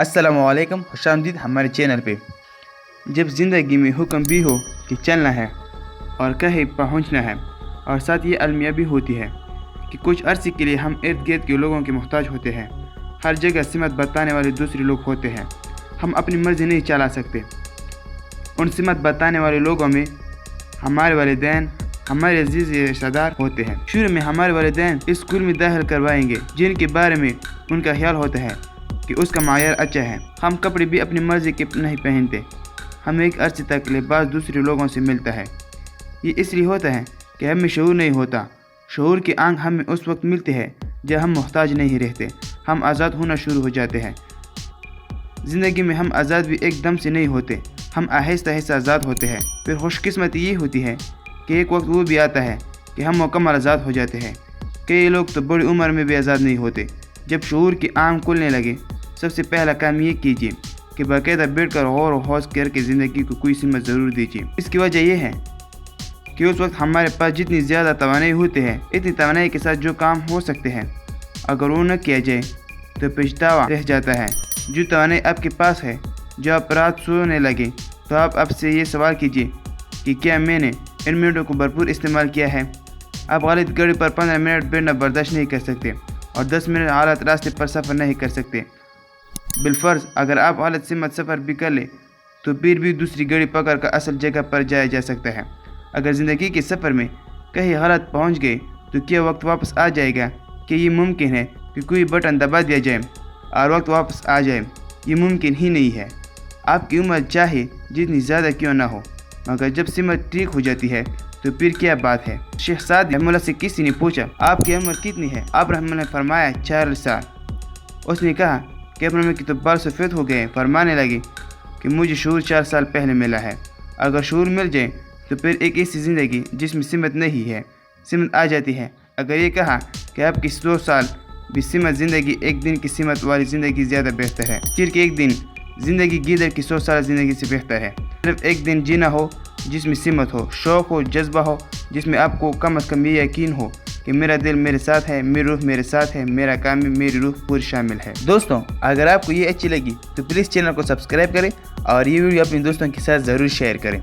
السلام علیکم، خوش آمدید ہمارے چینل پہ۔ جب زندگی میں حکم بھی ہو کہ چلنا ہے اور کہیں پہنچنا ہے، اور ساتھ یہ المیہ بھی ہوتی ہے کہ کچھ عرصے کے لیے ہم ارد گرد کے لوگوں کے محتاج ہوتے ہیں۔ ہر جگہ سمت بتانے والے دوسرے لوگ ہوتے ہیں، ہم اپنی مرضی نہیں چلا سکتے۔ ان سمت بتانے والے لوگوں میں ہمارے والدین، ہمارے عزیز رشتہ دار ہوتے ہیں۔ شروع میں ہمارے والدین اسکول میں داخل کروائیں گے، جن کے بارے میں ان کا خیال ہوتا ہے کہ اس کا معیار اچھا ہے۔ ہم کپڑے بھی اپنی مرضی کے نہیں پہنتے، ہمیں ایک عرصے تک لباس دوسرے لوگوں سے ملتا ہے۔ یہ اس لیے ہوتا ہے کہ ہمیں شعور نہیں ہوتا۔ شعور کی آنکھ ہمیں اس وقت ملتی ہے جب ہم محتاج نہیں رہتے، ہم آزاد ہونا شروع ہو جاتے ہیں۔ زندگی میں ہم آزاد بھی ایک دم سے نہیں ہوتے، ہم آہستہ آہستہ آزاد ہوتے ہیں۔ پھر خوش قسمتی یہ ہوتی ہے کہ ایک وقت وہ بھی آتا ہے کہ ہم مکمل آزاد ہو جاتے ہیں۔ کئی لوگ تو بڑی عمر میں بھی آزاد نہیں ہوتے۔ جب شعور کی آنکھ کھلنے لگے، سب سے پہلا کام یہ کیجیے کہ باقاعدہ بیٹھ کر غور و خوض کر کے زندگی کو کوئی سمت ضرور دیجیے۔ اس کی وجہ یہ ہے کہ اس وقت ہمارے پاس جتنی زیادہ توانائی ہوتی ہے، اتنی توانائی کے ساتھ جو کام ہو سکتے ہیں، اگر وہ نہ کیا جائے تو پچھتاوا رہ جاتا ہے۔ جو توانائی آپ کے پاس ہے، جب آپ رات سونے لگے تو آپ سے یہ سوال کیجیے کہ کیا میں نے ان منٹوں کو بھرپور استعمال کیا ہے؟ آپ غلط گاڑی پر 15 منٹ بیٹھنا برداشت نہیں کر سکتے اور 10 منٹ غلط راستے پر سفر نہیں کر سکتے۔ بالفرض اگر آپ غلط سمت سفر بھی کر لیں تو پھر بھی دوسری گاڑی پکڑ کر اصل جگہ پر جایا جا سکتا ہے۔ اگر زندگی کے سفر میں کہیں غلط پہنچ گئے تو کیا وقت واپس آ جائے گا؟ کہ یہ ممکن ہے کہ کوئی بٹن دبا دیا جائے اور وقت واپس آ جائے؟ یہ ممکن ہی نہیں ہے۔ آپ کی عمر چاہے جتنی زیادہ کیوں نہ ہو، مگر جب سمت ٹھیک ہو جاتی ہے تو پھر کیا بات ہے۔ شیخ سعد رحمہ اللہ سے کسی نے پوچھا، آپ کی عمر کتنی ہے؟ آپ رحمہ اللہ نے فرمایا 4 سال۔ اس نے کہا کہ اپنے کی تو بال سفید ہو گئے۔ فرمانے لگے کہ مجھے شعور 4 سال پہلے ملا ہے۔ اگر شعور مل جائے تو پھر ایک ایسی زندگی جس میں سمت نہیں ہے، سمت آ جاتی ہے۔ اگر یہ کہا کہ آپ کی 100 سال بھی سمت زندگی ایک دن کی سمت والی زندگی زیادہ بہتر ہے، کہ ایک دن زندگی گیدڑ کی 100 سال زندگی سے بہتر ہے۔ صرف ایک دن جینا ہو جس میں سمت ہو، شوق ہو، جذبہ ہو، جس میں آپ کو کم از کم یہ یقین ہو کہ میرا دل میرے ساتھ ہے، میری روح میرے ساتھ ہے، میرا کام میں میری روح پوری شامل ہے۔ دوستوں، اگر آپ کو یہ اچھی لگی تو پلیز چینل کو سبسکرائب کریں اور یہ ویڈیو اپنے دوستوں کے ساتھ ضرور شیئر کریں۔